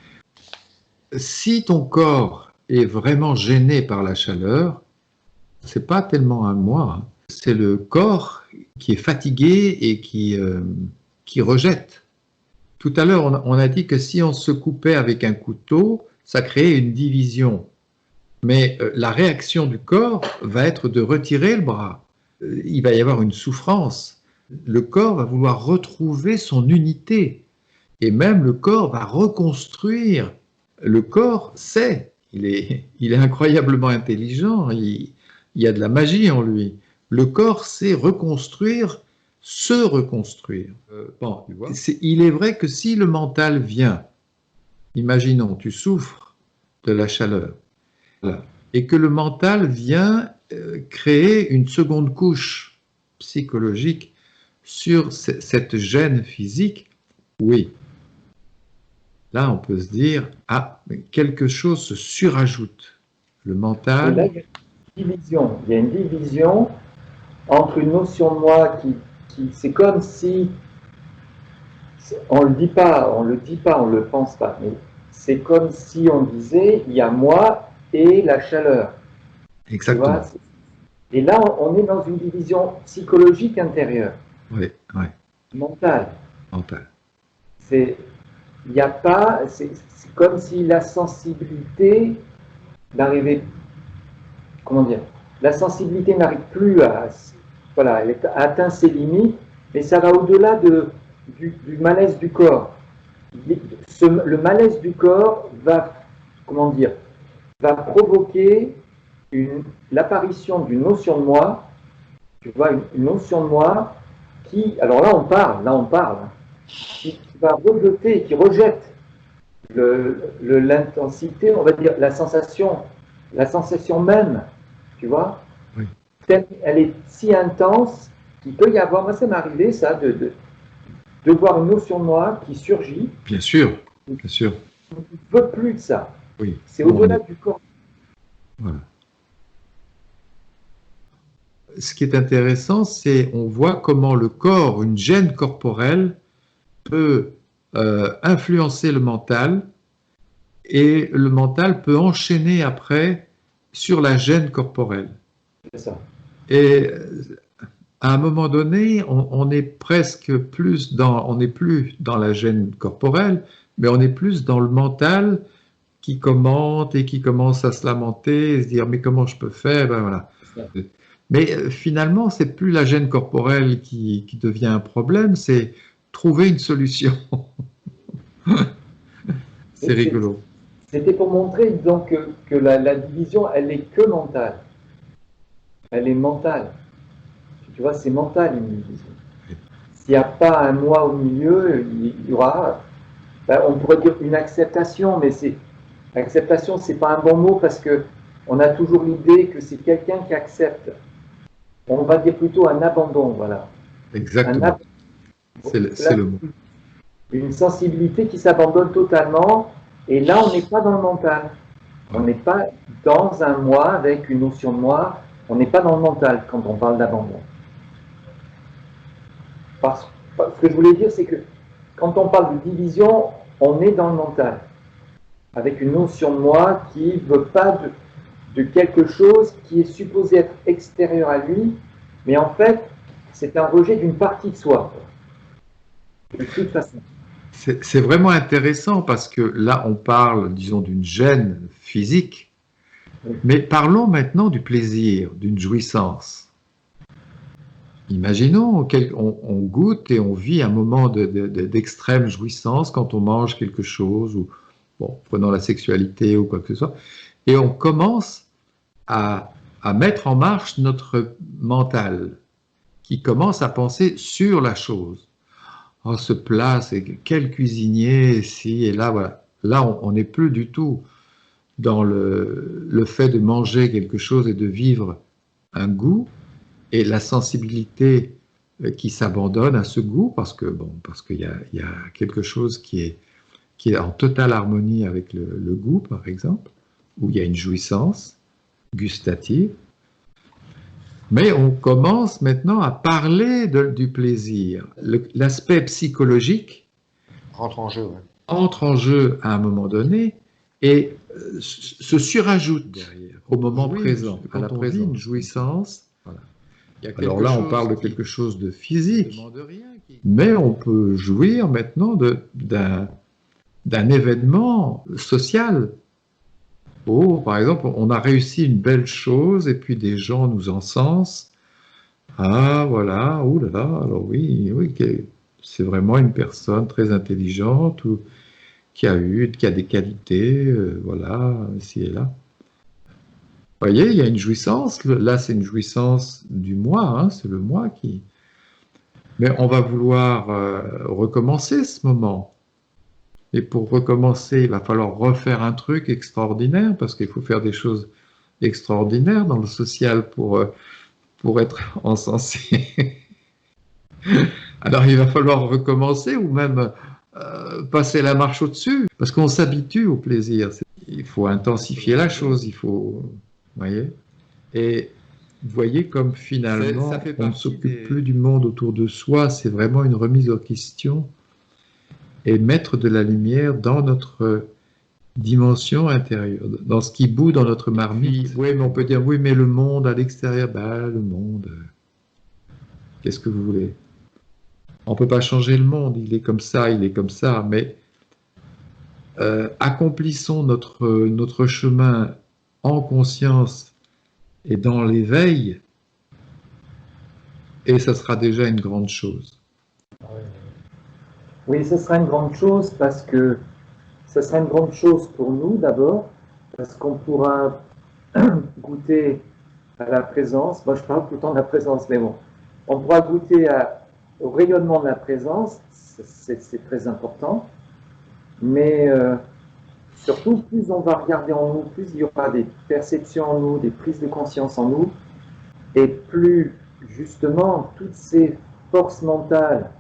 Si ton corps est vraiment gêné par la chaleur, c'est pas tellement un moi, hein. C'est le corps qui est fatigué et qui rejette. Tout à l'heure, on a dit que si on se coupait avec un couteau, ça créait une division. Mais la réaction du corps va être de retirer le bras. Il va y avoir une souffrance. Le corps va vouloir retrouver son unité. Et même le corps va reconstruire. Le corps sait, il est incroyablement intelligent, il y a de la magie en lui. Le corps sait reconstruire, se reconstruire. Bon, il est vrai que si le mental vient, imaginons, tu souffres de la chaleur, et que le mental vient créer une seconde couche psychologique sur cette gêne physique, oui. Là, on peut se dire, ah, mais quelque chose se surajoute. Le mental... Là, il y a une division entre une notion de moi qui c'est comme si, on le dit pas, on le pense pas, mais c'est comme si on disait, il y a moi et la chaleur. Exactement. Et là, on est dans une division psychologique intérieure, Oui, oui, mentale. mental. Il n'y a pas, c'est comme si la sensibilité n'arrivait, comment dire, la sensibilité n'arrive plus à, voilà, elle a atteint ses limites, mais ça va au-delà du malaise du corps. Le malaise du corps va, comment dire, va provoquer l'apparition d'une notion de moi, tu vois, une notion de moi qui, alors là on parle, qui va rejeter, qui rejette l'intensité, on va dire la sensation même, tu vois, Oui. elle est si intense qu'il peut y avoir, moi ça m'est arrivé ça, de voir une notion de moi qui surgit. Bien sûr, bien sûr. Je ne veux plus de ça. Oui. C'est Bon, au-delà du corps. voilà. Ce qui est intéressant, c'est on voit comment le corps, une gêne corporelle, peut influencer le mental, et le mental peut enchaîner après sur la gêne corporelle. C'est ça. Et à un moment donné, on est presque plus on n'est plus dans la gêne corporelle, mais on est plus dans le mental qui commente et qui commence à se lamenter et se dire mais comment je peux faire, ben voilà. Mais finalement, c'est plus la gêne corporelle qui devient un problème, c'est trouver une solution. C'est rigolo. C'était pour montrer donc que la division, elle n'est que mentale. Elle est mentale. Tu vois, c'est mental une division. S'il n'y a pas un moi au milieu, il y aura, ben, on pourrait dire une acceptation, mais acceptation, c'est pas un bon mot parce que on a toujours l'idée que c'est quelqu'un qui accepte. On va dire plutôt un abandon, voilà. Exactement. C'est le mot. Une sensibilité qui s'abandonne totalement, et là, on n'est pas dans le mental. On n'est pas dans un moi avec une notion de moi. On n'est pas dans le mental quand on parle d'abandon. Ce que je voulais dire, c'est que quand on parle de division, on est dans le mental, avec une notion de moi qui ne veut pas de quelque chose qui est supposé être extérieur à lui, mais en fait, c'est un rejet d'une partie de soi, de toute façon. C'est vraiment intéressant parce que là, on parle, disons, d'une gêne physique, mais parlons maintenant du plaisir, d'une jouissance. Imaginons qu'on goûte et on vit un moment d'extrême jouissance quand on mange quelque chose, ou bon, prenons la sexualité ou quoi que ce soit, et on commence à mettre en marche notre mental, qui commence à penser sur la chose. Oh, ce plat, c'est quel cuisinier, si, et là, voilà. Là, on n'est plus du tout dans le fait de manger quelque chose et de vivre un goût, et la sensibilité qui s'abandonne à ce goût, parce qu'il y a quelque chose qui est en totale harmonie avec le goût, par exemple, où il y a une jouissance gustative. Mais on commence maintenant à parler du plaisir. L'aspect psychologique rentre en jeu. Ouais. Entre en jeu à un moment donné et se surajoute derrière, au moment présent, à la présence, une jouissance. Voilà. Alors là, on parle de quelque chose de physique, mais on peut jouir maintenant d'un événement social. Oh, par exemple, on a réussi une belle chose et puis des gens nous encensent. Ah, voilà, oh là là, alors oui, c'est vraiment une personne très intelligente ou qui a des qualités, voilà, ici et là. Vous voyez, il y a une jouissance. Là, c'est une jouissance du moi, hein, c'est le moi qui... Mais on va vouloir recommencer ce moment. Et pour recommencer, il va falloir refaire un truc extraordinaire, parce qu'il faut faire des choses extraordinaires dans le social pour être encensé. Alors il va falloir recommencer, ou même passer la marche au-dessus, parce qu'on s'habitue au plaisir. Il faut intensifier la chose, il faut... Vous voyez? Et vous voyez comme finalement, on ne s'occupe plus du monde autour de soi, c'est vraiment une remise en question, et mettre de la lumière dans notre dimension intérieure, dans ce qui bout dans notre marmite. Oui, mais on peut dire, oui, mais le monde à l'extérieur, bah, le monde, qu'est-ce que vous voulez? On ne peut pas changer le monde, il est comme ça, mais accomplissons notre chemin en conscience et dans l'éveil, et ça sera déjà une grande chose. Oui, ce sera une grande chose parce que ce sera une grande chose pour nous d'abord, parce qu'on pourra goûter à la présence. Moi, je parle tout le temps de la présence, mais bon, on pourra goûter au rayonnement de la présence, c'est très important. Mais surtout, plus on va regarder en nous, plus il y aura des perceptions en nous, des prises de conscience en nous, et plus justement toutes ces forces mentales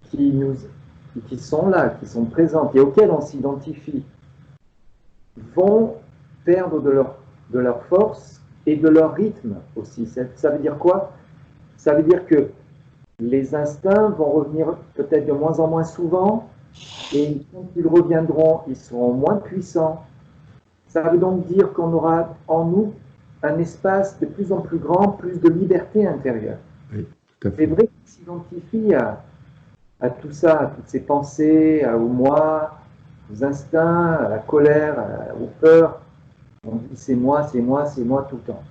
qui sont là, qui sont présentes et auxquelles on s'identifie, vont perdre de leur force et de leur rythme aussi. Ça veut dire quoi? Ça veut dire que les instincts vont revenir peut-être de moins en moins souvent, et quand ils reviendront, ils seront moins puissants. Ça veut donc dire qu'on aura en nous un espace de plus en plus grand, plus de liberté intérieure. Oui, tout à C'est fait. vrai qu'on s'identifie à tout ça, à toutes ces pensées, au moi, aux instincts, à la colère, aux peurs. On dit c'est moi, c'est moi, c'est moi tout le temps.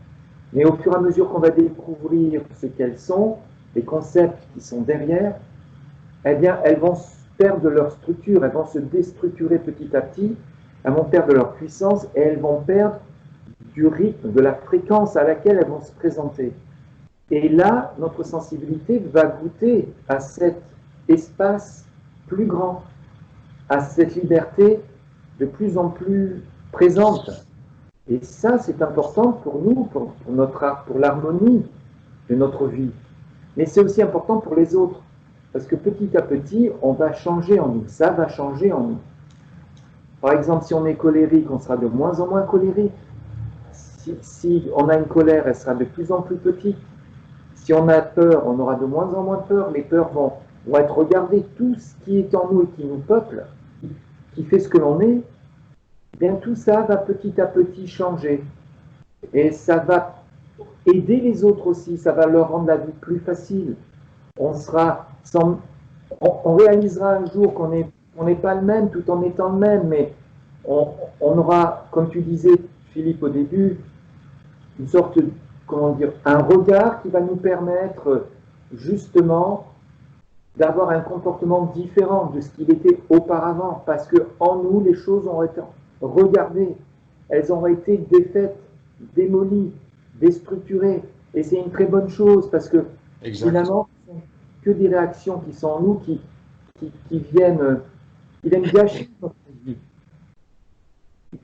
Mais au fur et à mesure qu'on va découvrir ce qu'elles sont, les concepts qui sont derrière, eh bien, elles vont perdre de leur structure, elles vont se déstructurer petit à petit, elles vont perdre de leur puissance et elles vont perdre du rythme, de la fréquence à laquelle elles vont se présenter. Et là, notre sensibilité va goûter à cet espace plus grand, à cette liberté de plus en plus présente. Et ça, c'est important pour nous, pour notre art, pour l'harmonie de notre vie. Mais c'est aussi important pour les autres. Parce que petit à petit, on va changer en nous. Ça va changer en nous. Par exemple, si on est colérique, on sera de moins en moins colérique. Si on a une colère, elle sera de plus en plus petite. Si on a peur, on aura de moins en moins peur. Les peurs vont être regardées. Tout ce qui est en nous et qui nous peuple, qui fait ce que l'on est, bien tout ça va petit à petit changer. Et ça va aider les autres aussi. Ça va leur rendre la vie plus facile. On réalisera un jour qu'on n'est pas le même tout en étant le même, mais on aura, comme tu disais, Philippe, au début, une sorte, comment dire, un regard qui va nous permettre justement d'avoir un comportement différent de ce qu'il était auparavant, parce que en nous, les choses ont été regardées, elles ont été défaites, démolies, déstructurées, et c'est une très bonne chose, parce que finalement, que des réactions qui sont en nous, qui viennent gâcher notre vie.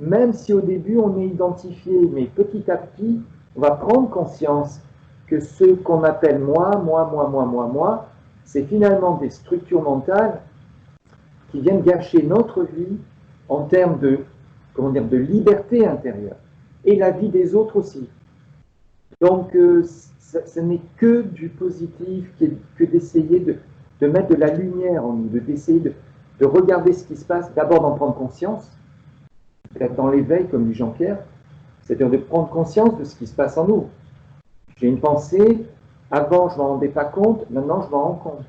Même si au début on est identifié, mais petit à petit, on va prendre conscience que ce qu'on appelle moi, c'est finalement des structures mentales qui viennent gâcher notre vie en termes de, comment dire, de liberté intérieure et la vie des autres aussi. Donc, ce n'est que du positif, que d'essayer de mettre de la lumière en nous, d'essayer de regarder ce qui se passe, d'abord d'en prendre conscience, d'être dans l'éveil, comme dit Jean-Pierre, c'est-à-dire de prendre conscience de ce qui se passe en nous. J'ai une pensée, avant je ne m'en rendais pas compte, maintenant je m'en rends compte.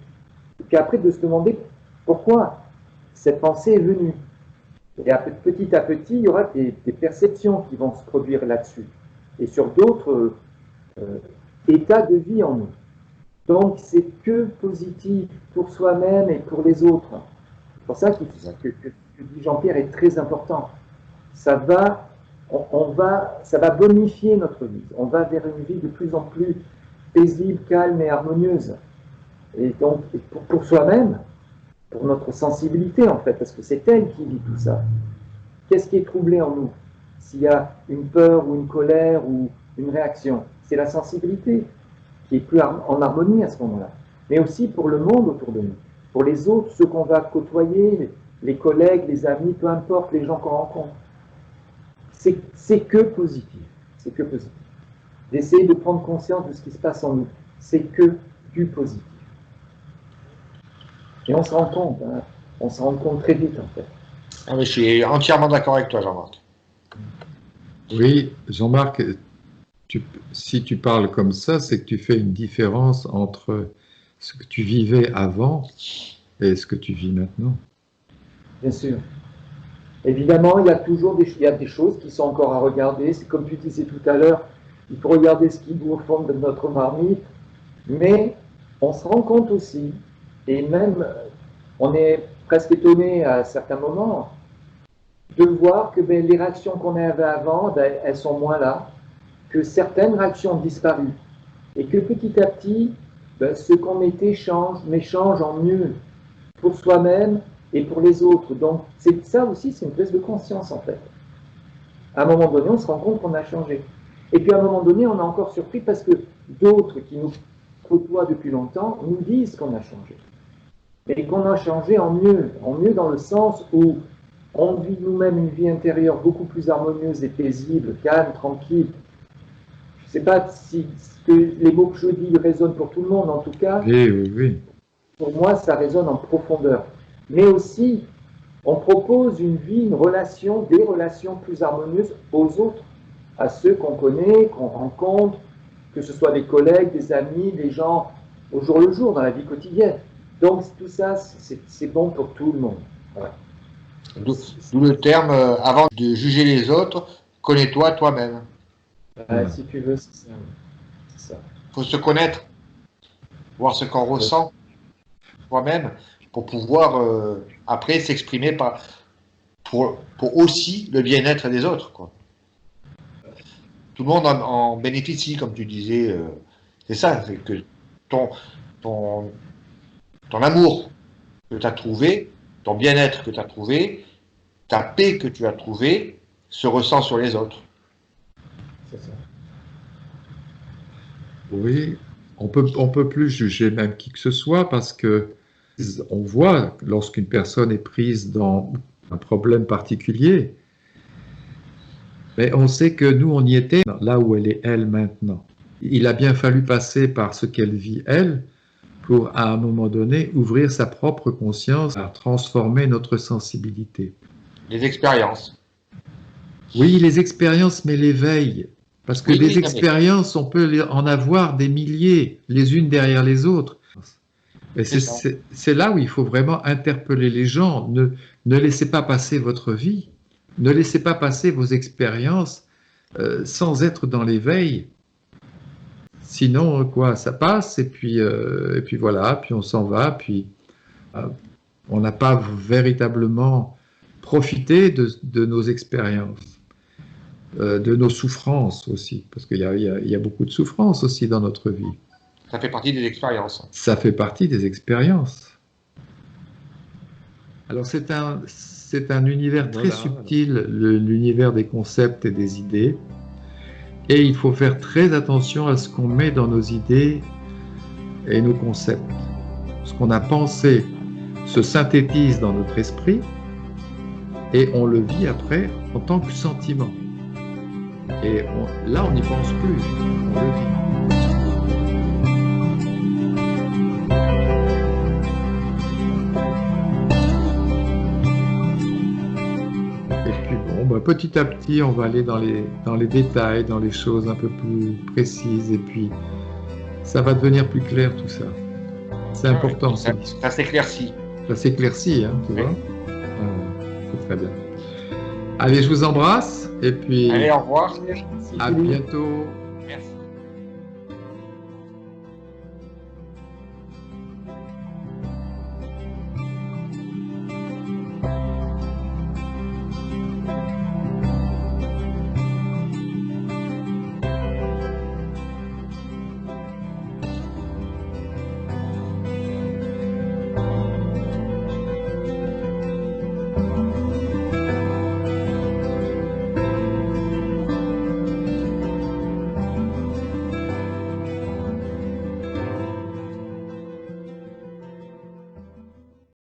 Et puis après de se demander pourquoi cette pensée est venue. Et petit à petit, il y aura des perceptions qui vont se produire là-dessus, et sur d'autres état de vie en nous. Donc, c'est que positif pour soi-même et pour les autres. C'est pour ça que ce que dit Jean-Pierre est très important. Ça va bonifier notre vie. On va vers une vie de plus en plus paisible, calme et harmonieuse. Et donc, pour soi-même, pour notre sensibilité en fait, parce que c'est elle qui vit tout ça. Qu'est-ce qui est troublé en nous? S'il y a une peur ou une colère ou une réaction, c'est la sensibilité qui est plus en harmonie à ce moment-là. Mais aussi pour le monde autour de nous, pour les autres, ceux qu'on va côtoyer, les collègues, les amis, peu importe, les gens qu'on rencontre. C'est que positif. C'est que positif. D'essayer de prendre conscience de ce qui se passe en nous. C'est que du positif. Et on se rend compte, hein, on se rend compte très vite en fait. Ah, mais je suis entièrement d'accord avec toi, Jean-Marc. Oui, Jean-Marc, si tu parles comme ça, c'est que tu fais une différence entre ce que tu vivais avant et ce que tu vis maintenant. Bien sûr. Évidemment, il y a toujours des choses qui sont encore à regarder. C'est comme tu disais tout à l'heure, il faut regarder ce qui bout au fond de notre marmite, mais on se rend compte aussi, et même on est presque étonné à certains moments, de voir que les réactions qu'on avait avant, elles sont moins là, que certaines réactions ont disparu, et que petit à petit, ce qu'on mettait change, mais change en mieux pour soi-même et pour les autres. Donc c'est ça aussi, c'est une prise de conscience en fait. À un moment donné, on se rend compte qu'on a changé. Et puis à un moment donné, on est encore surpris parce que d'autres qui nous côtoient depuis longtemps nous disent qu'on a changé. Et qu'on a changé en mieux dans le sens où on vit nous-mêmes une vie intérieure beaucoup plus harmonieuse et paisible, calme, tranquille. Je ne sais pas si les mots que je dis résonnent pour tout le monde, en tout cas, Oui, oui, oui. pour moi, ça résonne en profondeur. Mais aussi, on propose une vie, une relation, des relations plus harmonieuses aux autres, à ceux qu'on connaît, qu'on rencontre, que ce soit des collègues, des amis, des gens au jour le jour, dans la vie quotidienne. Donc tout ça, c'est bon pour tout le monde. Ouais. D'où le terme, avant de juger les autres, connais-toi toi-même. Si tu veux, c'est ça. Il faut se connaître, voir ce qu'on ressent toi-même, pour pouvoir après s'exprimer pour aussi le bien-être des autres, quoi. Tout le monde en bénéficie, comme tu disais. C'est ça, c'est que ton amour que tu as trouvé, ton bien-être que tu as trouvé, ta paix que tu as trouvée, se ressent sur les autres. C'est ça. Oui, on peut plus juger même qui que ce soit parce que on voit lorsqu'une personne est prise dans un problème particulier, mais on sait que nous, on y était là où elle est elle maintenant. Il a bien fallu passer par ce qu'elle vit elle pour, à un moment donné, ouvrir sa propre conscience, à transformer notre sensibilité. Les expériences. Oui, les expériences, mais l'éveil. Parce que Oui, des oui, expériences, on peut en avoir des milliers, les unes derrière les autres. Et c'est là où il faut vraiment interpeller les gens. Ne laissez pas passer votre vie. Ne laissez pas passer vos expériences sans être dans l'éveil. Sinon, quoi, ça passe et puis voilà, puis on s'en va, puis on n'a pas véritablement profité de nos expériences, de nos souffrances aussi, parce qu'il y a beaucoup de souffrances aussi dans notre vie. Ça fait partie des expériences. Ça fait partie des expériences. Alors c'est un univers très subtil, l'univers des concepts et des idées. Et il faut faire très attention à ce qu'on met dans nos idées et nos concepts. Ce qu'on a pensé se synthétise dans notre esprit et on le vit après en tant que sentiment. Et là, on n'y pense plus, on le vit. Petit à petit, on va aller dans les détails, dans les choses un peu plus précises, et puis ça va devenir plus clair tout ça. C'est important. Ça s'éclaircit. Ça s'éclaircit, tu vois. C'est très bien. Allez, je vous embrasse, et puis allez, au revoir. À bientôt.